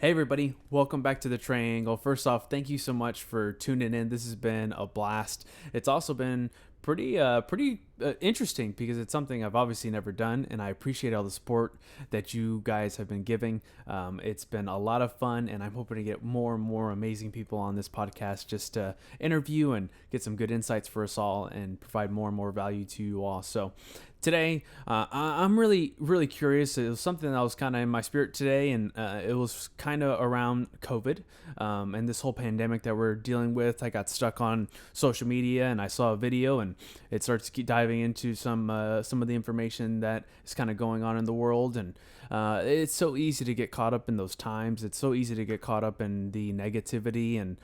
Hey everybody, welcome back to the Triangle. First off, thank you so much for tuning in. This has been a blast. It's also been pretty interesting because it's something I've obviously never done, and I appreciate all the support that you guys have been giving. It's been a lot of fun, and I'm hoping to get more and more amazing people on this podcast just to interview and get some good insights for us all and provide more and more value to you all. So today, I'm really curious. It was something that was kind of in my spirit today, and it was kind of around COVID and this whole pandemic that we're dealing with. I got stuck on social media, and I saw a video, and it starts to keep diving into some of the information that is kind of going on in the world, and it's so easy to get caught up in those times. It's so easy to get caught up in the negativity and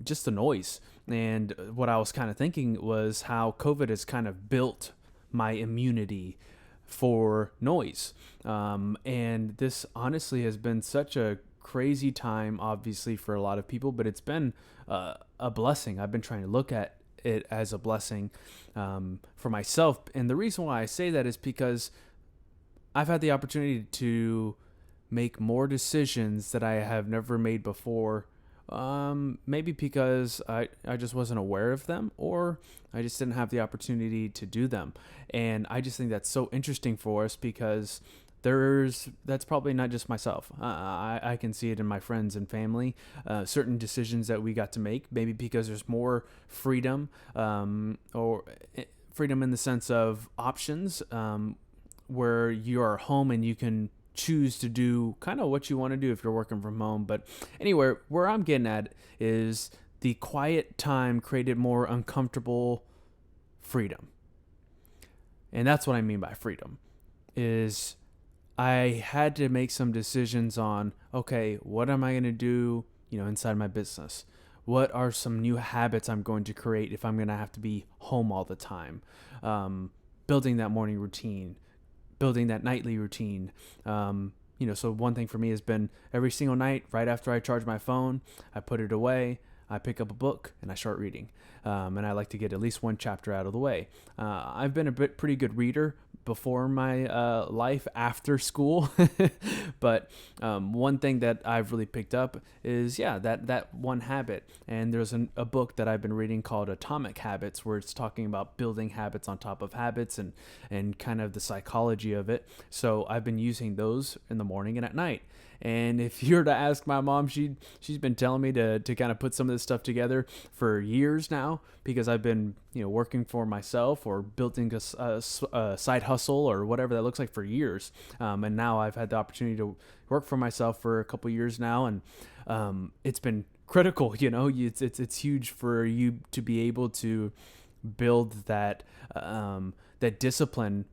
just the noise. And what I was kind of thinking was how COVID has kind of built my immunity for noise. And this honestly has been such a crazy time, obviously, for a lot of people, but it's been a blessing. I've been trying to look at it as a blessing for myself. And the reason why I say that is because I've had the opportunity to make more decisions that I have never made before. Maybe because I just wasn't aware of them, or I just didn't have the opportunity to do them. And I just think that's so interesting for us because that's probably not just myself. I can see it in my friends and family, certain decisions that we got to make, maybe because there's more freedom, or freedom in the sense of options, where you are home and you can choose to do kind of what you want to do if you're working from home. But anyway, where I'm getting at is the quiet time created more uncomfortable freedom. And that's what I mean by freedom is I had to make some decisions on, okay, what am I going to do, inside my business? What are some new habits I'm going to create if I'm going to have to be home all the time? Building that morning routine, building that nightly routine. So one thing for me has been every single night, right after I charge my phone, I put it away, I pick up a book, and I start reading. And I like to get at least one chapter out of the way. I've been pretty good reader before my life after school. But one thing that I've really picked up is, that one habit. And there's a book that I've been reading called Atomic Habits, where it's talking about building habits on top of habits and kind of the psychology of it. So I've been using those in the morning and at night. And if you were to ask my mom, she's been telling me to kind of put some of this stuff together for years now, because I've been working for myself or building a side hustle or whatever that looks like for years. And now I've had the opportunity to work for myself for a couple years now, and it's been critical. It's huge for you to be able to build that discipline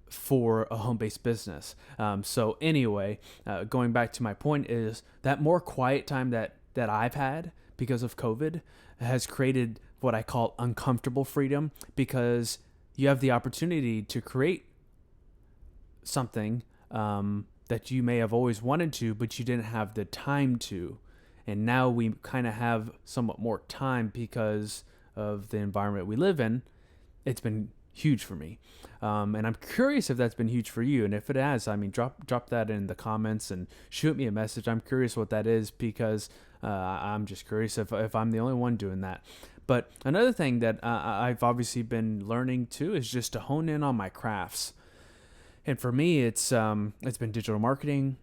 for a home-based business. So anyway, going back to my point is that more quiet time that I've had because of COVID has created what I call uncomfortable freedom, because you have the opportunity to create something that you may have always wanted to, but you didn't have the time to. And now we kind of have somewhat more time because of the environment we live in. It's been huge for me. And I'm curious if that's been huge for you. And if it has, drop that in the comments and shoot me a message. I'm curious what that is, because I'm just curious if I'm the only one doing that. But another thing that I've obviously been learning too is just to hone in on my crafts. And for me, it's been digital marketing.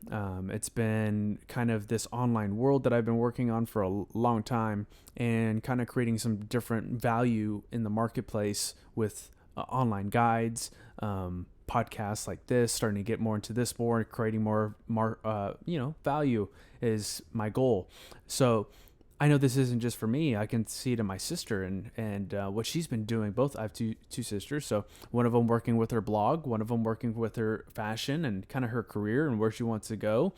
It's been kind of this online world that I've been working on for a long time, and kind of creating some different value in the marketplace with online guides, podcasts like this, starting to get more into this more, creating more value is my goal. So I know this isn't just for me. I can see it in my sister and what she's been doing. I have two sisters. So one of them working with her blog, one of them working with her fashion and kind of her career and where she wants to go.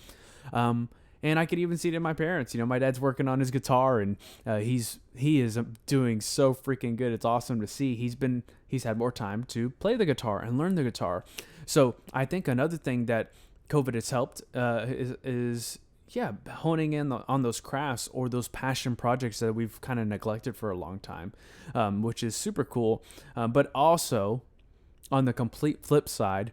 And I could even see it in my parents. My dad's working on his guitar, and he is doing so freaking good. It's awesome to see. He's had more time to play the guitar and learn the guitar. So I think another thing that COVID has helped is honing in on those crafts or those passion projects that we've kind of neglected for a long time, which is super cool. But also, on the complete flip side,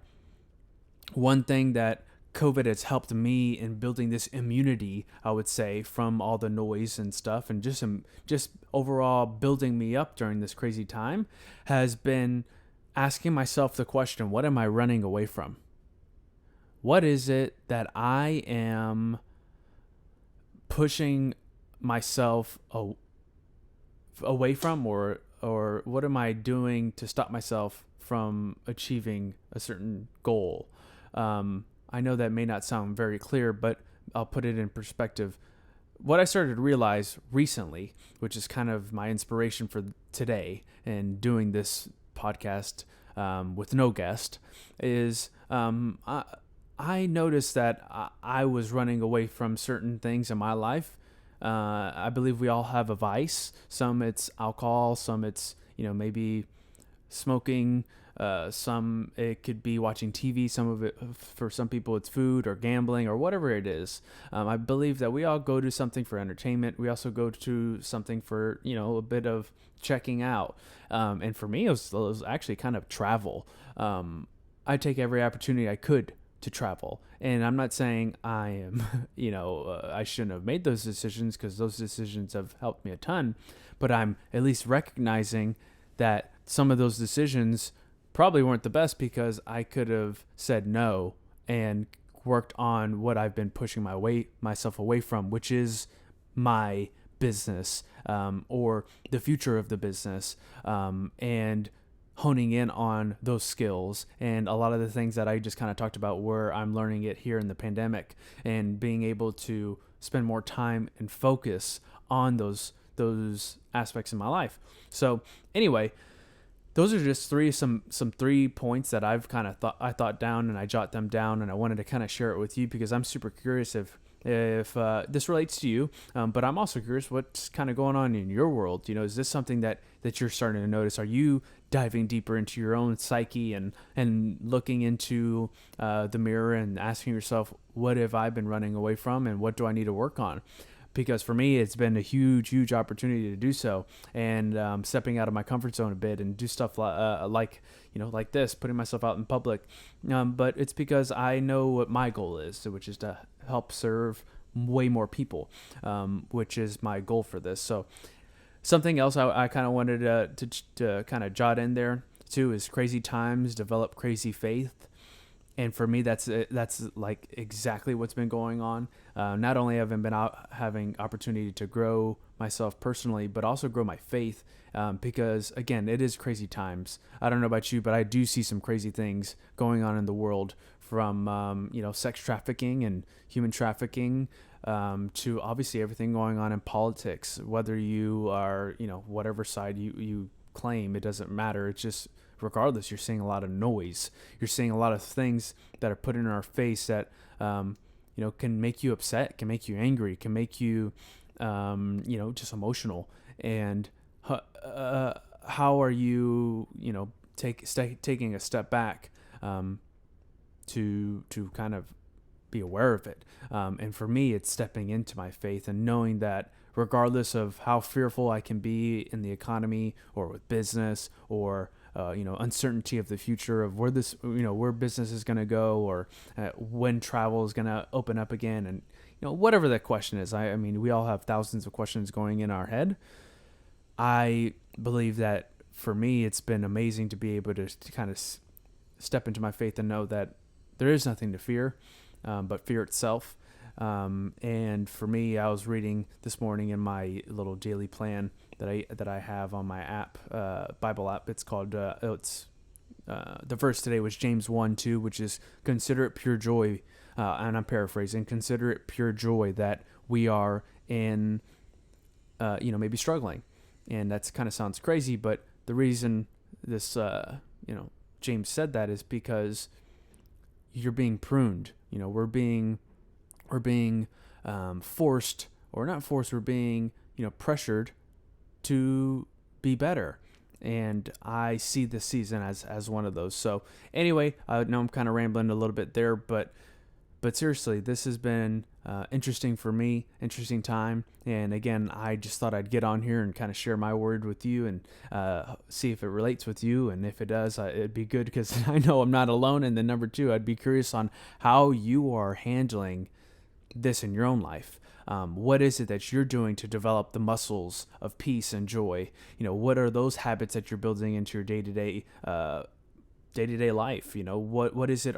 one thing that COVID has helped me in building this immunity, I would say, from all the noise and stuff, and just overall building me up during this crazy time, has been asking myself the question, what am I running away from? What is it that I am pushing myself away from, or what am I doing to stop myself from achieving a certain goal? I know that may not sound very clear, but I'll put it in perspective. What I started to realize recently, which is kind of my inspiration for today and doing this podcast with no guest, is I noticed that I was running away from certain things in my life. I believe we all have a vice. Some it's alcohol, some it's, maybe smoking, some it could be watching TV, some of it, for some people it's food or gambling or whatever it is. I believe that we all go to something for entertainment. We also go to something for, a bit of checking out. And for me, it was actually kind of travel. I take every opportunity I could to travel. And I'm not saying I am, I shouldn't have made those decisions, because those decisions have helped me a ton, but I'm at least recognizing that some of those decisions probably weren't the best, because I could have said no and worked on what I've been pushing myself away from, which is my business, or the future of the business, and honing in on those skills. And a lot of the things that I just kind of talked about, where I'm learning it here in the pandemic, and being able to spend more time and focus on those aspects in my life. So anyway, those are just some 3 points that I've kind of thought down, and I jot them down, and I wanted to kind of share it with you, because I'm super curious if this relates to you, but I'm also curious what's kind of going on in your world. Is this something that you're starting to notice? Are you diving deeper into your own psyche and looking into the mirror and asking yourself, what have I been running away from, and what do I need to work on? Because for me, it's been a huge opportunity to do so, and stepping out of my comfort zone a bit and do stuff like this, putting myself out in public. But it's because I know what my goal is, which is to help serve way more people, which is my goal for this. So something else I kind of wanted to kind of jot in there too is crazy times develop crazy faith. And for me, that's like exactly what's been going on. Not only have I been having opportunity to grow myself personally, but also grow my faith, because again, it is crazy times. I don't know about you, but I do see some crazy things going on in the world, from sex trafficking and human trafficking, to obviously everything going on in politics. Whether you are whatever side you claim, it doesn't matter. It's just, regardless, you're seeing a lot of noise. You're seeing a lot of things that are put in our face that can make you upset, can make you angry, can make you just emotional. And how are you taking a step back to kind of be aware of it? And for me, it's stepping into my faith and knowing that regardless of how fearful I can be in the economy or with business, or uncertainty of the future of where business is going to go, or when travel is going to open up again, and whatever that question is. I mean, we all have thousands of questions going in our head. I believe that for me, it's been amazing to be able to kind of step into my faith and know that there is nothing to fear, but fear itself. And for me, I was reading this morning in my little daily plan that I have on my app, Bible app. It's called the verse today was James 1:2, which is, consider it pure joy, and I'm paraphrasing, consider it pure joy that we are in maybe struggling. And that's kind of sounds crazy, but the reason this James said that is because you're being pruned. We're being forced, or not forced, we're being pressured to be better. And I see this season as one of those. So anyway, I know I'm kind of rambling a little bit there, but But seriously, this has been interesting for me, interesting time. And again, I just thought I'd get on here and kind of share my word with you and see if it relates with you. And if it does, it'd be good because I know I'm not alone. And then number two, I'd be curious on how you are handling this in your own life. What is it that you're doing to develop the muscles of peace and joy? What are those habits that you're building into your day-to-day life? What is it?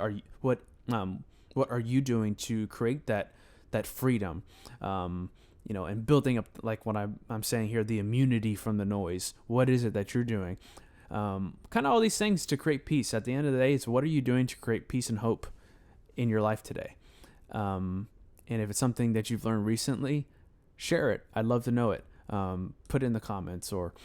What are you doing to create that freedom? And building up, like what I'm saying here, the immunity from the noise. What is it that you're doing? Kind of all these things to create peace. At the end of the day, it's what are you doing to create peace and hope in your life today? And if it's something that you've learned recently, share it. I'd love to know it. Put it in the comments or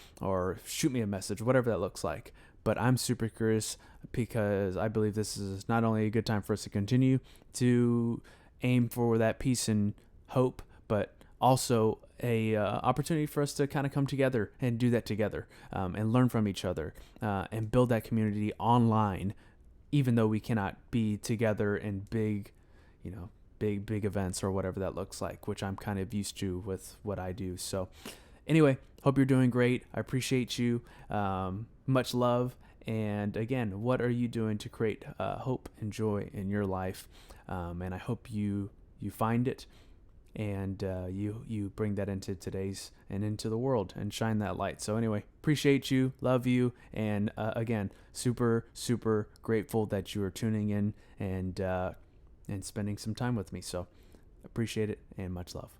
shoot me a message, whatever that looks like. But I'm super curious because I believe this is not only a good time for us to continue to aim for that peace and hope, but also a opportunity for us to kind of come together and do that together, and learn from each other, and build that community online, even though we cannot be together in big events or whatever that looks like, which I'm kind of used to with what I do. So anyway, hope you're doing great. I appreciate you. Much love. And again, what are you doing to create hope and joy in your life? And I hope you find it, and you bring that into today's and into the world and shine that light. So anyway, appreciate you, love you, and again, super, super grateful that you are tuning in and spending some time with me. So appreciate it, and much love.